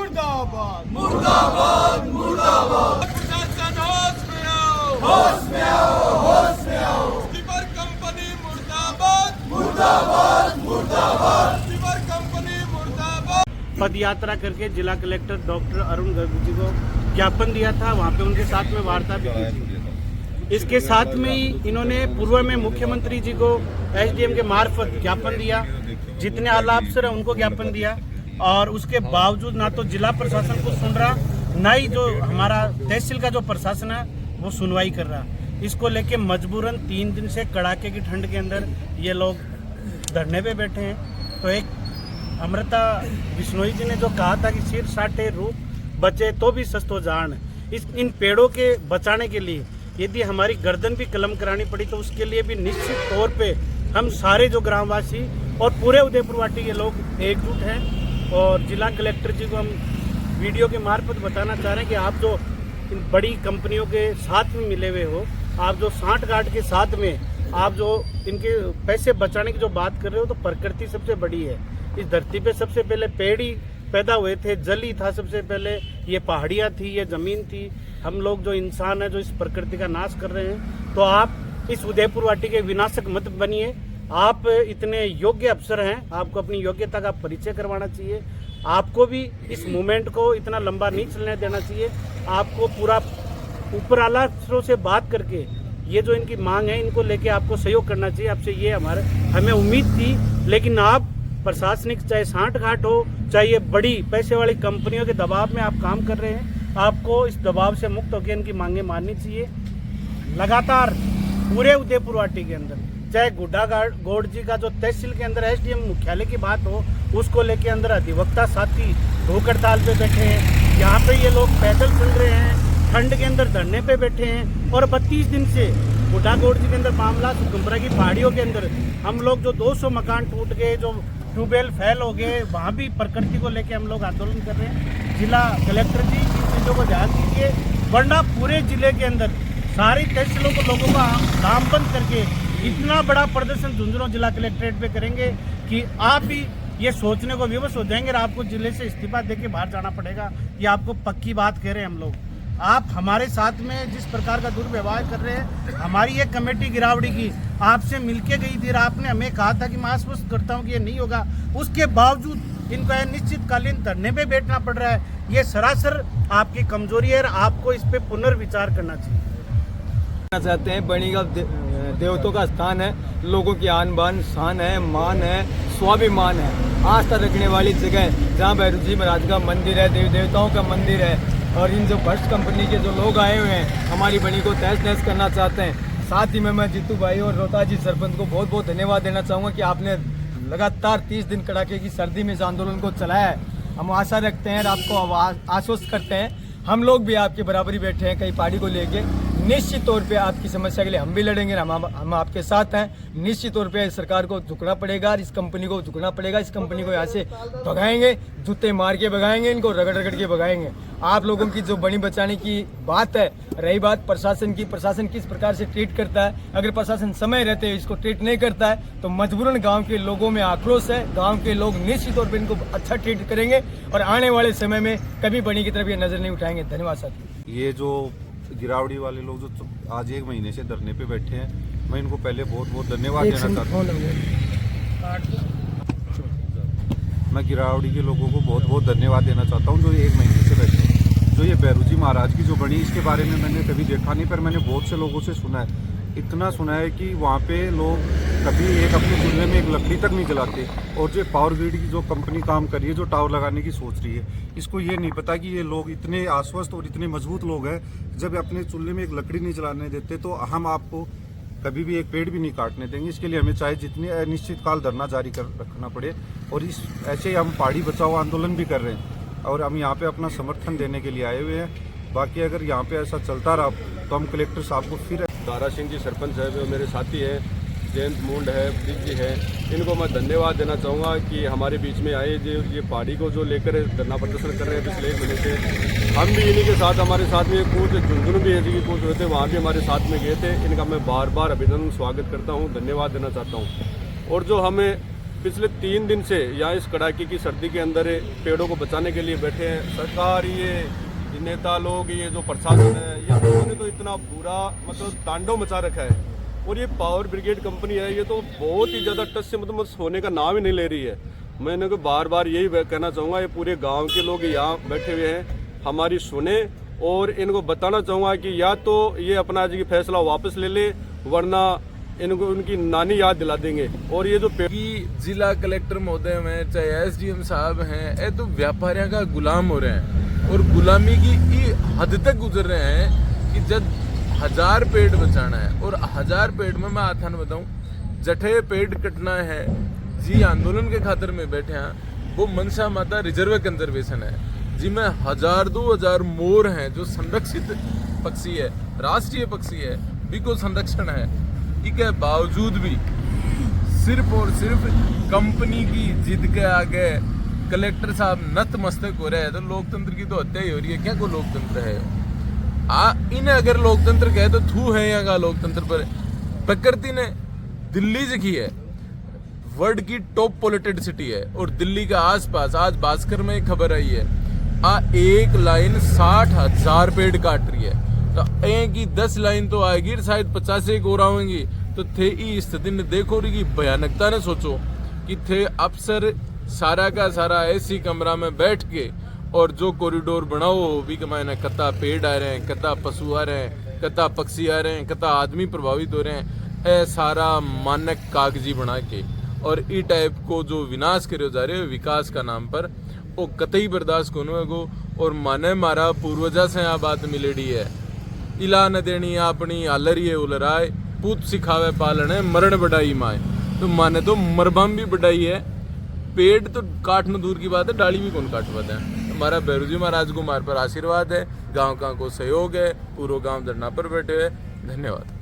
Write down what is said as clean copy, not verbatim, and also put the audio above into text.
मुर्दाबाद मुर्दाबाद मुर्दाबाद। प्रशासन होश में आओ, होश में आओ, होश में आओ। स्टीमर कंपनी मुर्दाबाद, मुर्दाबाद मुर्दाबाद। स्टीमर कंपनी मुर्दाबाद। पद यात्रा करके जिला कलेक्टर डॉक्टर अरुण गर्ग जी को ज्ञापन दिया था, वहाँ पे उनके साथ में वार्ता भी की थी। इसके साथ में ही इन्होंने पूर्व में मुख्यमंत्री जी को एसडीएम के मार्फत ज्ञापन दिया, जितने आला अफसर हैं उनको ज्ञापन दिया, और उसके बावजूद ना तो जिला प्रशासन को सुन रहा, ना ही जो हमारा तहसील का जो प्रशासन है वो सुनवाई कर रहा। इसको लेके मजबूरन 3 दिन से कड़ाके की ठंड के अंदर ये लोग धरने पे बैठे हैं। तो एक अमृता बिश्नोई जी ने जो कहा था कि सिर साटे रूप बचे तो भी सस्तो जान, इन पेड़ों के बचाने के लिए यदि हमारी गर्दन भी कलम करानी पड़ी तो उसके लिए भी निश्चित तौर पे हम सारे जो ग्रामवासी और पूरे उदयपुर वाटी के लोग एकजुट हैं। और जिला कलेक्टर जी को हम वीडियो के मार्फत बताना चाह रहे हैं कि आप जो इन बड़ी कंपनियों के साथ में मिले हुए हो, आप जो सांठगांठ के साथ में आप जो इनके पैसे बचाने की जो बात कर रहे हो, तो प्रकृति सबसे बड़ी है। इस धरती पे सबसे पहले पेड़ ही पैदा हुए थे, जल ही था सबसे पहले, ये पहाड़ियाँ थी, ये ज़मीन थी। हम लोग जो इंसान है जो इस प्रकृति का नाश कर रहे हैं, तो आप इस उदयपुर वाटी के विनाशक मत बनिए। आप इतने योग्य अफसर हैं, आपको अपनी योग्यता का परिचय करवाना चाहिए। आपको भी इस मूवमेंट को इतना लंबा नहीं चलने देना चाहिए। आपको पूरा ऊपर आला अफसरों से बात करके ये जो इनकी मांग है इनको लेके आपको सहयोग करना चाहिए। आपसे ये हमें उम्मीद थी, लेकिन आप प्रशासनिक चाहे सांठगांठ हो, चाहे ये बड़ी पैसे वाली कंपनियों के दबाव में आप काम कर रहे हैं, आपको इस दबाव से मुक्त होकर इनकी मांगें माननी चाहिए। लगातार पूरे उदयपुर वाटी के अंदर, चाहे गुड्डा गौड़ जी का जो तहसील के अंदर एसडीएम मुख्यालय की बात हो, उसको लेके अंदर अधिवक्ता साथी भूख हड़ताल पे बैठे हैं। यहाँ पे ये लोग पैदल चल रहे हैं, ठंड के अंदर धरने पे बैठे हैं। और 32 दिन से गुड्डा गौड़ जी के अंदर मामला, सुकुम्बरा की पहाड़ियों के अंदर हम लोग जो 200 मकान टूट गए, जो ट्यूबवेल फेल हो गए, वहाँ भी प्रकृति को लेके हम लोग आंदोलन कर रहे हैं। जिला कलेक्टर जी इन चीज़ों को ध्यान दीजिए, वरना पूरे जिले के अंदर सारी तहसीलों को लोगों का काम बंद करके इतना बड़ा प्रदर्शन झुंझुनू जिला कलेक्ट्रेट पे करेंगे कि आप भी ये सोचने को विवश हो जाएंगे और आपको जिले से इस्तीफा देके बाहर जाना पड़ेगा। ये आपको पक्की बात कह रहे हैं हम लोग। आप हमारे साथ में जिस प्रकार का दुर्व्यवहार कर रहे हैं, हमारी एक कमेटी गिरावड़ी की आपसे मिलके गई थी, आपने हमें कहा था कि मैं आश्वस्त करता हूँ कि ये नहीं होगा, उसके बावजूद इनको अनिश्चितकालीन धरने पे बैठना पड़ रहा है। ये सरासर आपकी कमजोरी है और आपको इस पे पुनर्विचार करना चाहिए। चाहते हैं बणीगांव देवतों का स्थान है, लोगों की आन बान शान है, मान है, स्वाभिमान है, आस्था रखने वाली जगह है, जहाँ भैरव जी महाराज का मंदिर है, देवी देवताओं का मंदिर है। और इन जो भ्रष्ट कंपनी के जो लोग आए हुए हैं हमारी बणी को तहस नहस करना चाहते हैं। साथ ही में मैं जीतू भाई और रोहतास जी सरपंच को बहुत बहुत धन्यवाद देना चाहूँगा कि आपने लगातार 30 दिन कड़ाके की सर्दी में इस आंदोलन को चलाया है। हम आशा रखते हैं और आपको आश्वस्त करते हैं, हम लोग भी आपके बराबरी बैठे हैं कई पार्टी को लेके। निश्चित तौर पे आपकी समस्या के लिए हम भी लड़ेंगे, हम आपके साथ हैं। निश्चित तौर पे सरकार को झुकना पड़ेगा और इस कंपनी को झुकना पड़ेगा। इस कंपनी को यहाँ से भगाएंगे, जूते मार के भगाएंगे, इनको रगड़ रगड़ के भगाएंगे। आप लोगों की जो बणी बचाने की बात है, रही बात प्रशासन की, प्रशासन किस प्रकार से ट्रीट करता है, अगर प्रशासन समय रहते इसको ट्रीट नहीं करता है तो मजबूरन गाँव के लोगों में आक्रोश है। गाँव के लोग निश्चित तौर पर इनको अच्छा ट्रीट करेंगे और आने वाले समय में कभी बणी की तरफ ये नजर नहीं उठाएंगे। धन्यवाद साथी। ये जो गिरावड़ी वाले लोग जो आज 1 महीने से धरने पे बैठे हैं, मैं इनको पहले बहुत बहुत धन्यवाद देना चाहता हूँ। मैं गिरावड़ी के लोगों को बहुत बहुत धन्यवाद देना चाहता हूँ जो 1 महीने से बैठे हैं। जो ये भैरव जी महाराज की जो बनी, इसके बारे में मैंने कभी देखा नहीं, पर मैंने बहुत से लोगों से सुना है। इतना सुना है कि वहाँ पे लोग कभी एक अपने चूल्हे में एक लकड़ी तक नहीं जलाते। और जो पावर ग्रिड की जो कंपनी काम कर रही है, जो टावर लगाने की सोच रही है, इसको ये नहीं पता कि ये लोग इतने आश्वस्त और इतने मजबूत लोग हैं, जब अपने चूल्हे में एक लकड़ी नहीं जलाने देते तो हम आपको कभी भी एक पेड़ भी नहीं काटने देंगे। इसके लिए हमें चाहे जितने अनिश्चितकाल धरना जारी कर रखना पड़े। और इस ऐसे ही हम पहाड़ी बचाओ आंदोलन भी कर रहे हैं और हम यहाँ पे अपना समर्थन देने के लिए आए हुए हैं। बाकी अगर यहाँ पे ऐसा चलता रहा तो हम कलेक्टर साहब को फिर दारा सिंह जी सरपंच है, जो मेरे साथी हैं, जयंत मुंड है, प्रीत जी है, इनको मैं धन्यवाद देना चाहूँगा कि हमारे बीच में आए। जो ये पहाड़ी को जो लेकर धरना प्रदर्शन कर रहे हैं पिछले 1 महीने से, हम भी इन्हीं के साथ, हमारे साथ में कूच झुंझुनू भी है जी की कूच हुए थे, वहाँ भी हमारे साथ में गए थे। इनका मैं बार बार अभिनंदन स्वागत करता हूँ, धन्यवाद देना चाहता हूँ। और जो हमें पिछले 3 दिन से यहाँ इस कड़ाके की सर्दी के अंदर पेड़ों को बचाने के लिए बैठे हैं। सरकार, ये नेता लोग, ये जो प्रशासन है, ये लोगों ने तो इतना बुरा मतलब तांडव मचा रखा है। और ये पावर ब्रिगेड कंपनी है, ये तो बहुत ही ज़्यादा टच से मतलब सोने का नाम ही नहीं ले रही है। मैंने को बार बार यही कहना चाहूँगा, ये पूरे गाँव के लोग यहाँ बैठे हुए हैं, हमारी सुने और इनको बताना चाहूँगा कि या तो ये अपना जी फैसला वापस ले ले, वरना इनको उनकी नानी याद दिला देंगे। और ये जो कि जिला कलेक्टर महोदय हैं, चाहे एसडीएम साहब हैं, ये तो व्यापारियों का गुलाम हो रहे हैं और गुलामी की हद तक गुजर रहे हैं कि जब 1000 पेड़ बचाना है और 1000 पेड़ में मैं आथान बताऊं, जठे पेड़ कटना है जी आंदोलन के खातिर में बैठे हैं, वो मनसा माता रिजर्व कंजर्वेशन है जिसमें 1000-2000 मोर हैं जो संरक्षित पक्षी है, राष्ट्रीय पक्षी है, बिको संरक्षण है। इसके बावजूद भी सिर्फ और सिर्फ कंपनी की जिद के आगे कलेक्टर साहब नतमस्तक हो रहे हैं। तो लोकतंत्र की तो हत्या ही हो रही है। क्या को लोकतंत्र है? इन्हें अगर लोकतंत्र कहे तो थू है यहाँ का लोकतंत्र पर। प्रकृति ने दिल्ली से की है, वर्ल्ड की टॉप पोल्यूटेड सिटी है, और दिल्ली के आसपास आज भास्कर में एक खबर आई है, एक लाइन 60,000 पेड़ काट रही है। तो एक की 10 लाइन तो आएगी, शायद 50 एक और आएंगी। तो थे ई स्थिति ने देखो रही की भयानकता ने सोचो कि थे अफसर सारा का सारा ऐसी कमरा में बैठ के और जो कॉरिडोर बनाओ भी कमाए, कता पेड़ आ रहे हैं, कता पशु आ रहे हैं, कता पक्षी आ रहे हैं, कता आदमी प्रभावित हो रहे हैं, ऐ सारा मानक कागजी बना के और ई टाइप को जो विनाश करे जा रहे हो विकास का नाम पर, वो कतई बर्दाश्त को गो। और माने मारा पूर्वजा से यहाँ बात मिलेडी है, इला न देनी अपनी आलरिए उलराए, पूत सिखावे पालने मरण बढ़ाई माए। तो माने तो मरबम भी बढ़ाई है, पेड़ तो काटना दूर की बात है, डाली भी कौन काट पाता है। हमारा बैरूजी महाराज को हमारे पर आशीर्वाद है, गाँव का को सहयोग है, पूरा गाँव धरना पर बैठे हुए। धन्यवाद।